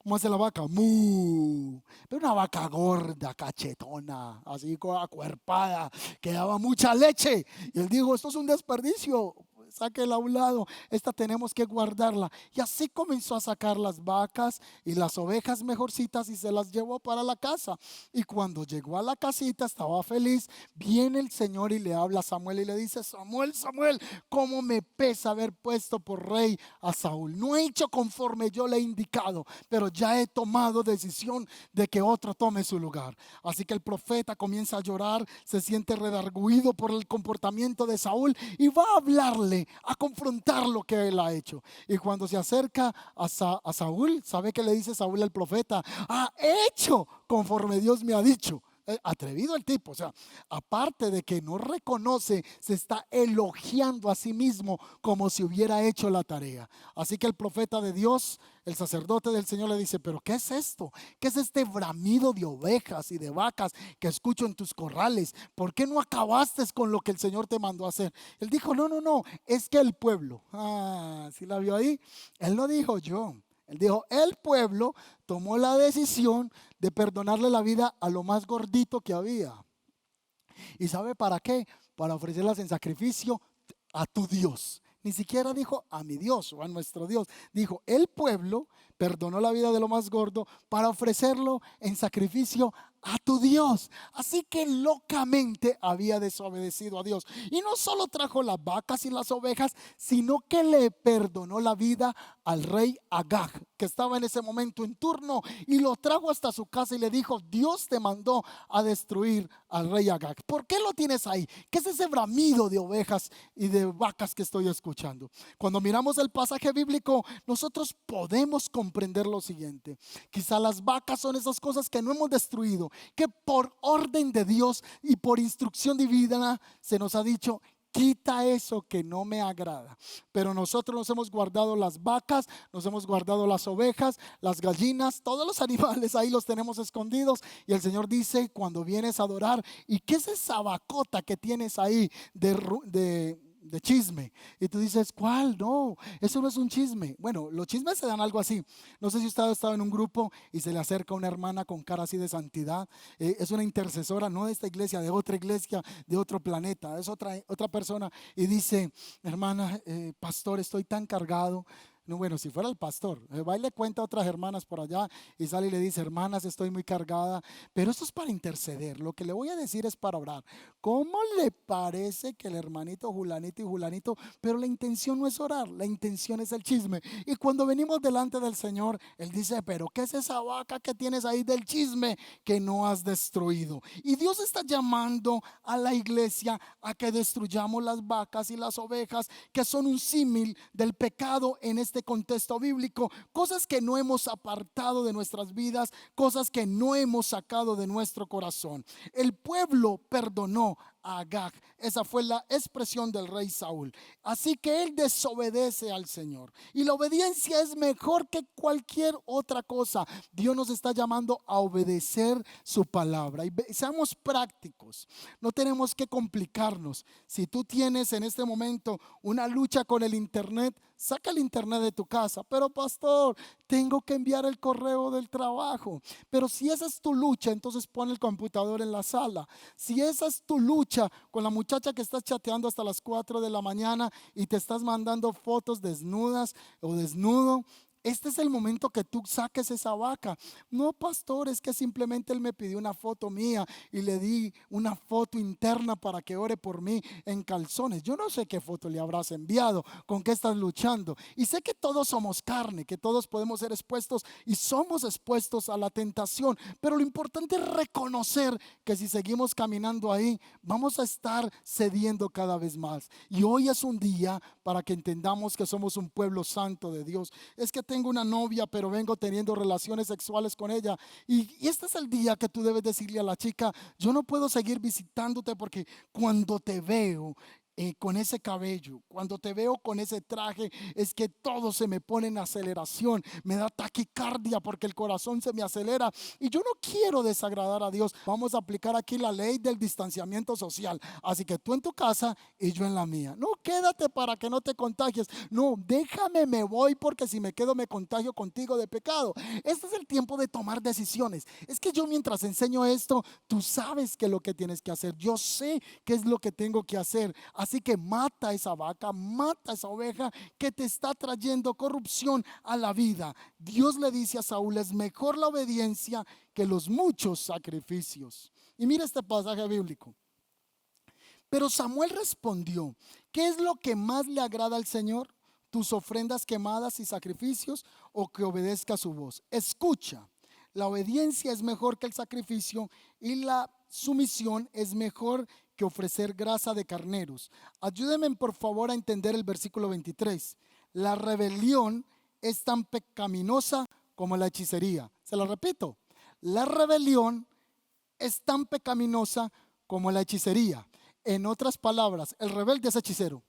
¿cómo hace la vaca? Mu. Pero una vaca gorda, cachetona, así acuerpada, que daba mucha leche. Y él dijo, esto es un desperdicio, sáquela a un lado, esta tenemos que guardarla. Y así comenzó a sacar las vacas y las ovejas mejorcitas y se las llevó para la casa. Y cuando llegó a la casita estaba feliz. Viene el Señor y le habla a Samuel y le dice, Samuel, Samuel, cómo me pesa haber puesto por rey a Saúl. No he hecho conforme yo le he indicado, pero ya he tomado decisión de que otro tome su lugar. Así que el profeta comienza a llorar, se siente redarguido por el comportamiento de Saúl y va a hablarle, a confrontar lo que él ha hecho. Y cuando se acerca a Saúl, ¿sabe qué le dice Saúl al profeta? He hecho conforme Dios me ha dicho. Atrevido el tipo, o sea, aparte de que no reconoce, se está elogiando a sí mismo como si hubiera hecho la tarea. Así que el profeta de Dios, el sacerdote del Señor, le dice, pero ¿qué es esto? ¿Qué es este bramido de ovejas y de vacas que escucho en tus corrales? ¿Por qué no acabaste con lo que el Señor te mandó a hacer? Él dijo, no, es que el pueblo, ¿sí la vio ahí? Él no dijo yo. Él dijo, el pueblo tomó la decisión de perdonarle la vida a lo más gordito que había. ¿Y sabe para qué? Para ofrecerlas en sacrificio a tu Dios. Ni siquiera dijo a mi Dios o a nuestro Dios. Dijo, el pueblo perdonó la vida de lo más gordo para ofrecerlo en sacrificio a tu Dios. Así que locamente había desobedecido a Dios. Y no solo trajo las vacas y las ovejas, sino que le perdonó la vida al rey Agag, que estaba en ese momento en turno, y lo trajo hasta su casa y le dijo, Dios te mandó a destruir al rey Agag. ¿Por qué lo tienes ahí? ¿Qué es ese bramido de ovejas y de vacas que estoy escuchando? Cuando miramos el pasaje bíblico, nosotros podemos comprender lo siguiente. Quizá las vacas son esas cosas que no hemos destruido, que por orden de Dios y por instrucción divina se nos ha dicho, quita eso que no me agrada. Pero nosotros nos hemos guardado las vacas, nos hemos guardado las ovejas, las gallinas, todos los animales ahí los tenemos escondidos. Y el Señor dice, cuando vienes a adorar, ¿y qué es esa vacota que tienes ahí de chisme. Y tú dices, ¿cuál? No, eso no es un chisme. Bueno, los chismes se dan algo así. No sé si usted ha estado en un grupo y se le acerca una hermana con cara así de santidad. Es una intercesora, no de esta iglesia, de otra iglesia, de otro planeta. Es otra persona y dice, hermana, pastor, estoy tan cargado. No, bueno, si fuera el pastor, va y le cuenta a otras hermanas por allá y sale y le dice, hermanas, estoy muy cargada, pero esto es para interceder. Lo que le voy a decir es para orar. ¿Cómo le parece que el hermanito Julanito y Julanito, pero la intención no es orar, la intención es el chisme? Y cuando venimos delante del Señor, Él dice, pero ¿qué es esa vaca que tienes ahí del chisme que no has destruido? Y Dios está llamando a la iglesia a que destruyamos las vacas y las ovejas, que son un símil del pecado en este contexto bíblico, cosas que no hemos apartado de nuestras vidas, cosas que no hemos sacado de nuestro corazón. El pueblo perdonó a Agag. Esa fue la expresión del rey Saúl. Así que él desobedece al Señor. Y la obediencia es mejor que cualquier otra cosa. Dios nos está llamando a obedecer su palabra. Y seamos prácticos. No tenemos que complicarnos. Si tú tienes en este momento una lucha con el internet, saca el internet de tu casa. Pero pastor, tengo que enviar el correo del trabajo. Pero si esa es tu lucha, entonces pon el computador en la sala. Si esa es tu lucha con la muchacha que estás chateando hasta las 4 de la mañana y te estás mandando fotos desnudas o desnudo, este es el momento que tú saques esa vaca. No, pastor, es que simplemente él me pidió una foto mía y le di una foto interna para que ore por mí en calzones. Yo no sé qué foto le habrás enviado, con qué estás luchando. Y sé que todos somos carne, que todos podemos ser expuestos y somos expuestos a la tentación. Pero lo importante es reconocer que si seguimos caminando ahí, vamos a estar cediendo cada vez más. Y hoy es un día para que entendamos que somos un pueblo santo de Dios. Es que tengo una novia, pero vengo teniendo relaciones sexuales con ella. Y este es el día que tú debes decirle a la chica, yo no puedo seguir visitándote porque cuando te veo con ese cabello, cuando te veo con ese traje, es que todo se me pone en aceleración, me da taquicardia porque el corazón se me acelera y yo no quiero desagradar a Dios. Vamos a aplicar aquí la ley del distanciamiento social. Así que tú en tu casa y yo en la mía. No, quédate para que no te contagies. No, déjame, me voy porque si me quedo me contagio contigo de pecado. Este es el tiempo de tomar decisiones. Es que yo mientras enseño esto, tú sabes qué es lo que tienes que hacer. Yo sé qué es lo que tengo que hacer. Así que mata esa vaca, mata esa oveja que te está trayendo corrupción a la vida. Dios le dice a Saúl, es mejor la obediencia que los muchos sacrificios. Y mira este pasaje bíblico. Pero Samuel respondió, ¿qué es lo que más le agrada al Señor? ¿Tus ofrendas quemadas y sacrificios o que obedezca su voz? Escucha, la obediencia es mejor que el sacrificio y la sumisión es mejor que ofrecer grasa de carneros. Ayúdenme por favor a entender el versículo 23. La rebelión es tan pecaminosa como la hechicería. Se lo repito, la rebelión es tan pecaminosa como la hechicería. En otras palabras, el rebelde es hechicero.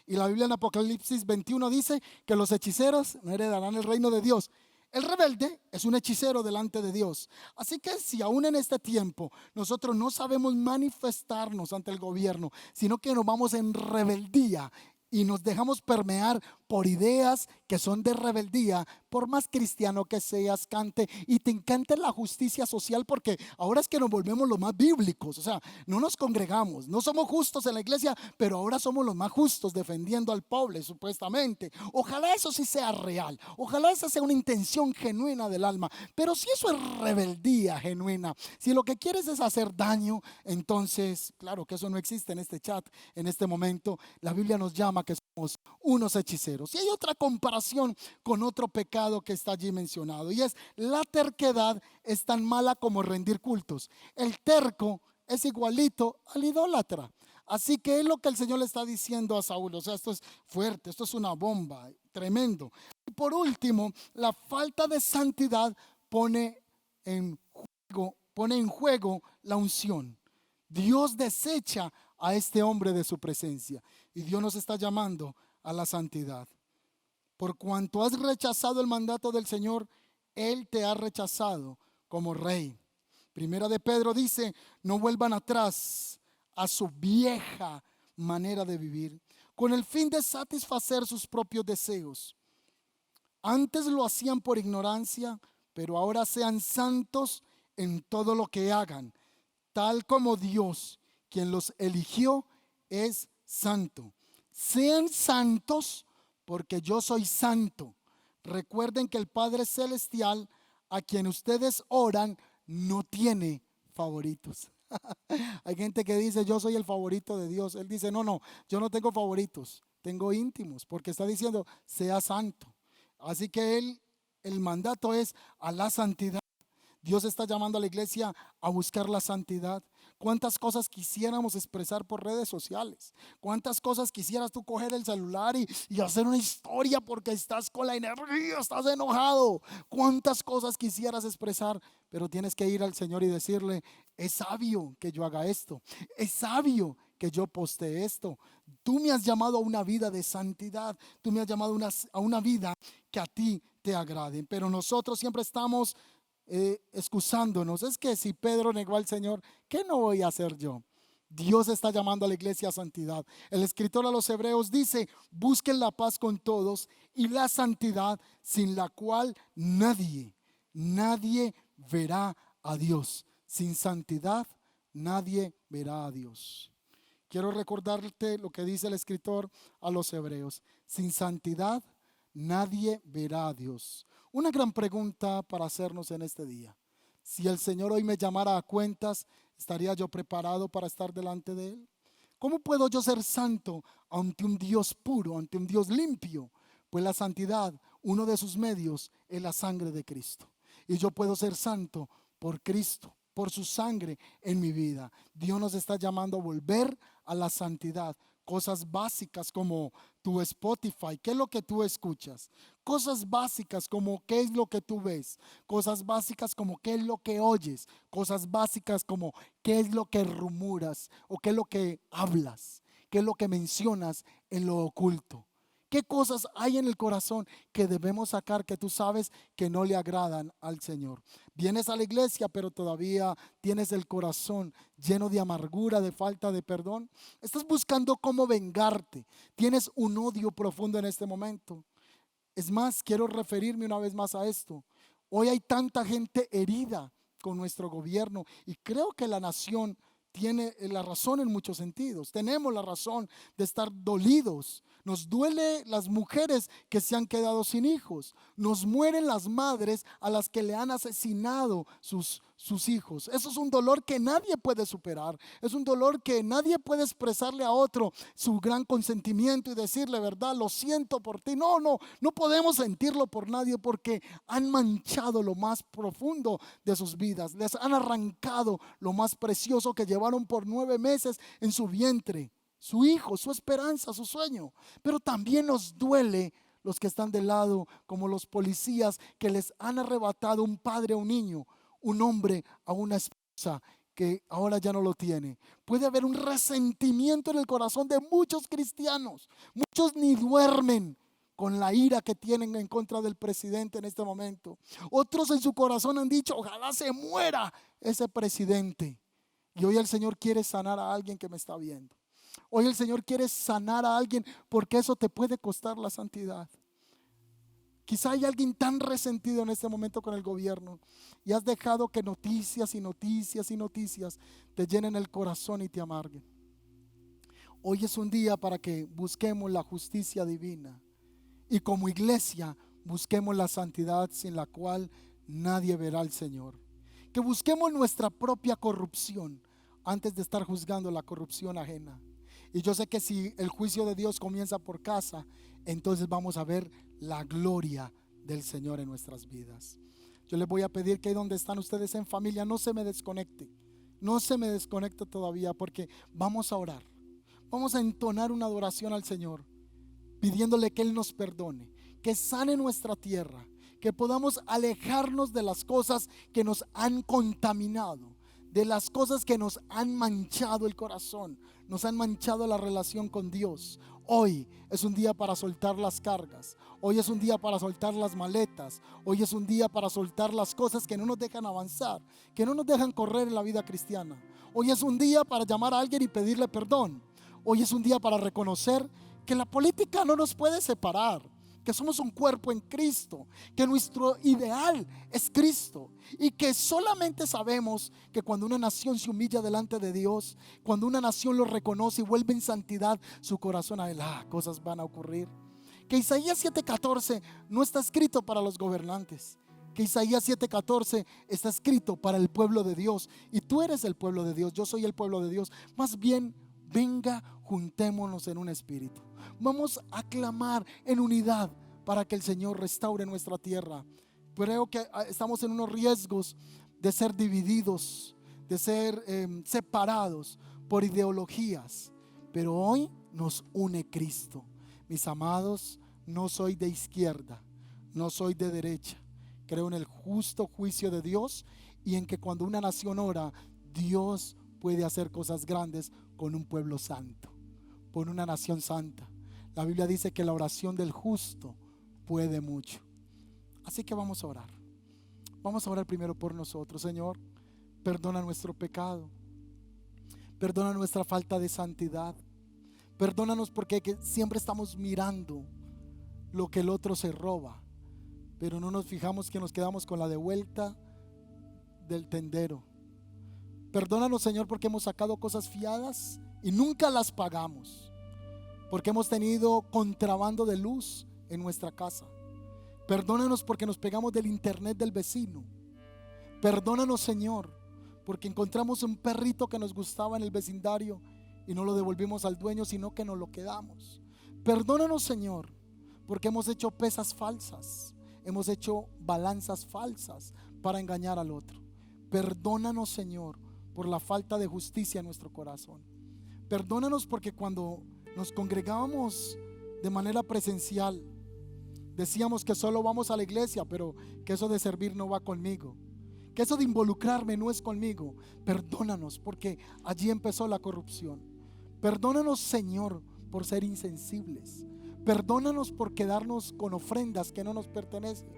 Y la Biblia en Apocalipsis 21 dice que los hechiceros no heredarán el reino de Dios. El rebelde es un hechicero delante de Dios. Así que si aún en este tiempo nosotros no sabemos manifestarnos ante el gobierno, sino que nos vamos en rebeldía y nos dejamos permear por ideas que son de rebeldía, por más cristiano que seas, cante y te encante la justicia social, porque ahora es que nos volvemos los más bíblicos. O sea, no nos congregamos, no somos justos en la iglesia, pero ahora somos los más justos defendiendo al pobre supuestamente. Ojalá eso sí sea real, ojalá esa sea una intención genuina del alma. Pero si eso es rebeldía genuina, si lo que quieres es hacer daño, entonces claro que eso no existe en este chat en este momento. La Biblia nos llama que somos unos hechiceros. Y hay otra comparación con otro pecado que está allí mencionado, y es la terquedad es tan mala como rendir cultos. El terco es igualito al idólatra. Así que es lo que el Señor le está diciendo a Saúl. O sea, esto es fuerte, esto es una bomba, tremendo. Y por último, la falta de santidad pone en juego la unción. Dios desecha a este hombre de su presencia y Dios nos está llamando a la santidad. Por cuanto has rechazado el mandato del Señor, Él te ha rechazado como rey. Primera de Pedro dice, no vuelvan atrás a su vieja manera de vivir. con el fin de satisfacer sus propios deseos. Antes lo hacían por ignorancia, pero ahora sean santos en todo lo que hagan, tal como Dios, quien los eligió, es santo. Sean santos porque yo soy santo. Recuerden que el Padre Celestial, a quien ustedes oran, no tiene favoritos. Hay gente que dice, yo soy el favorito de Dios. Él dice, no, yo no tengo favoritos, tengo íntimos, porque está diciendo, sea santo. Así que el mandato es a la santidad. Dios está llamando a la iglesia a buscar la santidad. ¿Cuántas cosas quisiéramos expresar por redes sociales? ¿Cuántas cosas quisieras tú coger el celular y hacer una historia porque estás con la energía, estás enojado? ¿Cuántas cosas quisieras expresar? Pero tienes que ir al Señor y decirle, es sabio que yo haga esto. Es sabio que yo postee esto. Tú me has llamado a una vida de santidad. Tú me has llamado a una vida que a ti te agrade. Pero nosotros siempre estamos excusándonos. Es que si Pedro negó al Señor, ¿qué no voy a hacer yo? Dios está llamando a la iglesia a santidad. El escritor a los Hebreos dice, busquen la paz con todos y la santidad, sin la cual nadie verá a Dios. Sin santidad nadie verá a Dios. Quiero recordarte lo que dice el escritor a los Hebreos. Sin santidad nadie verá a Dios. Una gran pregunta para hacernos en este día. Si el Señor hoy me llamara a cuentas, ¿estaría yo preparado para estar delante de Él? ¿Cómo puedo yo ser santo ante un Dios puro, ante un Dios limpio? Pues la santidad, uno de sus medios, es la sangre de Cristo. Y yo puedo ser santo por Cristo, por su sangre en mi vida. Dios nos está llamando a volver a la santidad. Cosas básicas como tu Spotify, ¿qué es lo que tú escuchas? Cosas básicas como qué es lo que tú ves. Cosas básicas como qué es lo que oyes. Cosas básicas como qué es lo que rumoras o qué es lo que hablas. ¿Qué es lo que mencionas en lo oculto? ¿Qué cosas hay en el corazón que debemos sacar que tú sabes que no le agradan al Señor? Vienes a la iglesia, pero todavía tienes el corazón lleno de amargura, de falta de perdón. Estás buscando cómo vengarte. Tienes un odio profundo en este momento. Es más, quiero referirme una vez más a esto. Hoy hay tanta gente herida con nuestro gobierno y creo que la nación tiene la razón en muchos sentidos. Tenemos la razón de estar dolidos. Nos duele las mujeres que se han quedado sin hijos. Nos mueren las madres a las que le han asesinado sus hijos. Eso es un dolor que nadie puede superar. Es un dolor que nadie puede expresarle a otro su gran consentimiento y decirle, verdad, lo siento por ti. No podemos sentirlo por nadie porque han manchado lo más profundo de sus vidas. Les han arrancado lo más precioso que llevaron por 9 meses en su vientre. Su hijo, su esperanza, su sueño. Pero también nos duele los que están del lado, como los policías que les han arrebatado un padre a un niño, un hombre a una esposa que ahora ya no lo tiene. Puede haber un resentimiento en el corazón de muchos cristianos. Muchos ni duermen con la ira que tienen en contra del presidente en este momento. Otros en su corazón han dicho, ojalá se muera ese presidente. Y hoy el Señor quiere sanar a alguien que me está viendo. Hoy el Señor quiere sanar a alguien porque eso te puede costar la santidad. Quizá hay alguien tan resentido en este momento con el gobierno y has dejado que noticias y noticias y noticias te llenen el corazón y te amarguen. Hoy es un día para que busquemos la justicia divina y como iglesia busquemos la santidad sin la cual nadie verá al Señor. Que busquemos nuestra propia corrupción antes de estar juzgando la corrupción ajena. Y yo sé que si el juicio de Dios comienza por casa, entonces vamos a ver la gloria del Señor en nuestras vidas. Yo les voy a pedir que ahí donde están ustedes en familia no se me desconecte. No se me desconecte todavía porque vamos a orar. Vamos a entonar una adoración al Señor, pidiéndole que Él nos perdone, que sane nuestra tierra, que podamos alejarnos de las cosas que nos han contaminado, de las cosas que nos han manchado el corazón, nos han manchado la relación con Dios. Hoy es un día para soltar las cargas. Hoy es un día para soltar las maletas. Hoy es un día para soltar las cosas que no nos dejan avanzar, que no nos dejan correr en la vida cristiana. Hoy es un día para llamar a alguien y pedirle perdón. Hoy es un día para reconocer que la política no nos puede separar, que somos un cuerpo en Cristo, que nuestro ideal es Cristo y que solamente sabemos que cuando una nación se humilla delante de Dios, cuando una nación lo reconoce y vuelve en santidad su corazón a Él, cosas van a ocurrir. Que Isaías 7:14 no está escrito para los gobernantes, que Isaías 7:14 está escrito para el pueblo de Dios, y tú eres el pueblo de Dios, yo soy el pueblo de Dios. Más bien, venga, juntémonos en un espíritu. Vamos a clamar en unidad para que el Señor restaure nuestra tierra. Creo que estamos en unos riesgos de ser divididos, de ser separados por ideologías, pero hoy nos une Cristo. Mis amados, no soy de izquierda, no soy de derecha. Creo en el justo juicio de Dios y en que cuando una nación ora, Dios puede hacer cosas grandes con un pueblo santo, con una nación santa. La Biblia dice que la oración del justo puede mucho. Así que vamos a orar. Vamos a orar primero por nosotros. Señor, perdona nuestro pecado, perdona nuestra falta de santidad, perdónanos porque siempre estamos mirando lo que el otro se roba, pero no nos fijamos que nos quedamos con la de vuelta del tendero. Perdónanos, Señor, porque hemos sacado cosas fiadas y nunca las pagamos, porque hemos tenido contrabando de luz en nuestra casa. Perdónanos porque nos pegamos del internet del vecino. Perdónanos, Señor, porque encontramos un perrito que nos gustaba en el vecindario y no lo devolvimos al dueño, sino que nos lo quedamos. Perdónanos, Señor, porque hemos hecho pesas falsas, hemos hecho balanzas falsas para engañar al otro. Perdónanos, Señor, por la falta de justicia en nuestro corazón. Perdónanos porque cuando nos congregábamos de manera presencial, decíamos que solo vamos a la iglesia, pero que eso de servir no va conmigo, que eso de involucrarme no es conmigo. Perdónanos porque allí empezó la corrupción. Perdónanos, Señor, por ser insensibles. Perdónanos por quedarnos con ofrendas que no nos pertenecen.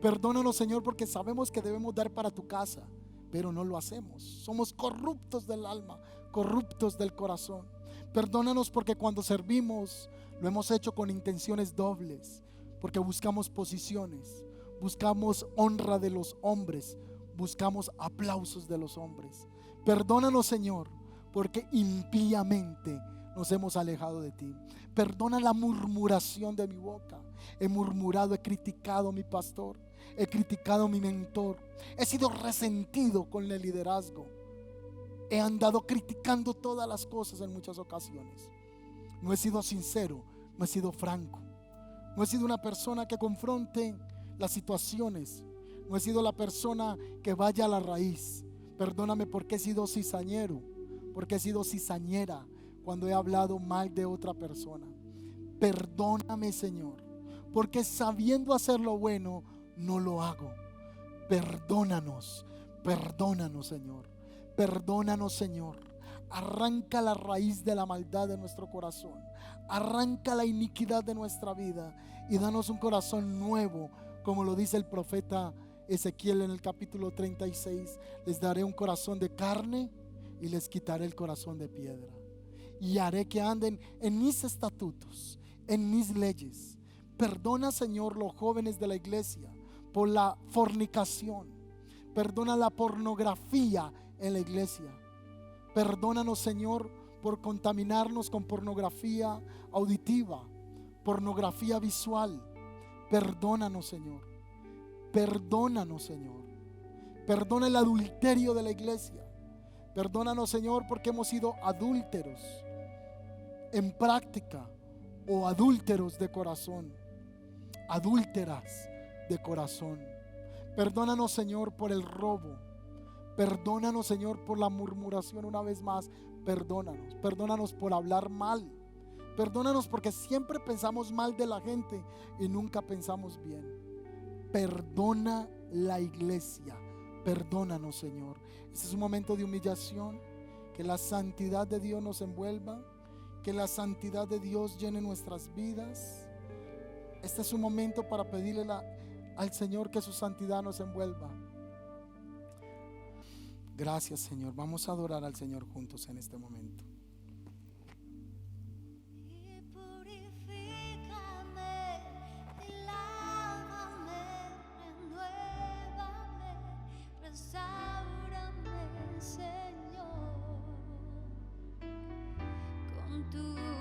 Perdónanos, Señor, porque sabemos que debemos dar para tu casa, pero no lo hacemos. Somos corruptos del alma, corruptos del corazón. Perdónanos porque cuando servimos lo hemos hecho con intenciones dobles, porque buscamos posiciones, buscamos honra de los hombres, buscamos aplausos de los hombres. Perdónanos, Señor, porque impíamente nos hemos alejado de ti. Perdona la murmuración de mi boca. He murmurado, he criticado a mi pastor, he criticado a mi mentor, he sido resentido con el liderazgo, he andado criticando todas las cosas en muchas ocasiones. No he sido sincero, no he sido franco, no he sido una persona que confronte las situaciones, no he sido la persona que vaya a la raíz. Perdóname porque he sido cizañero, porque he sido cizañera cuando he hablado mal de otra persona. Perdóname, Señor, porque sabiendo hacer lo bueno no lo hago. Perdónanos, perdónanos, Señor, perdónanos, Señor. Arranca la raíz de la maldad de nuestro corazón, arranca la iniquidad de nuestra vida y danos un corazón nuevo, como lo dice el profeta Ezequiel en el capítulo 36. Les daré un corazón de carne y les quitaré el corazón de piedra, y haré que anden en mis estatutos, en mis leyes. Perdona, Señor, los jóvenes de la iglesia por la fornicación. Perdona la pornografía en la iglesia. Perdónanos, Señor, por contaminarnos con pornografía auditiva, pornografía visual. Perdónanos, Señor. Perdónanos, Señor. Perdona el adulterio de la iglesia. Perdónanos, Señor, porque hemos sido adúlteros en práctica o adúlteros de corazón, adúlteras de corazón. Perdónanos, Señor, por el robo. Perdónanos, Señor, por la murmuración. Una vez más, perdónanos. Perdónanos por hablar mal. Perdónanos porque siempre pensamos mal de la gente y nunca pensamos bien. Perdona la iglesia. Perdónanos, Señor. Este es un momento de humillación. Que la santidad de Dios nos envuelva. Que la santidad de Dios llene nuestras vidas. Este es un momento para pedirle al Señor que su santidad nos envuelva. Gracias, Señor. Vamos a adorar al Señor juntos en este momento. Y por tú.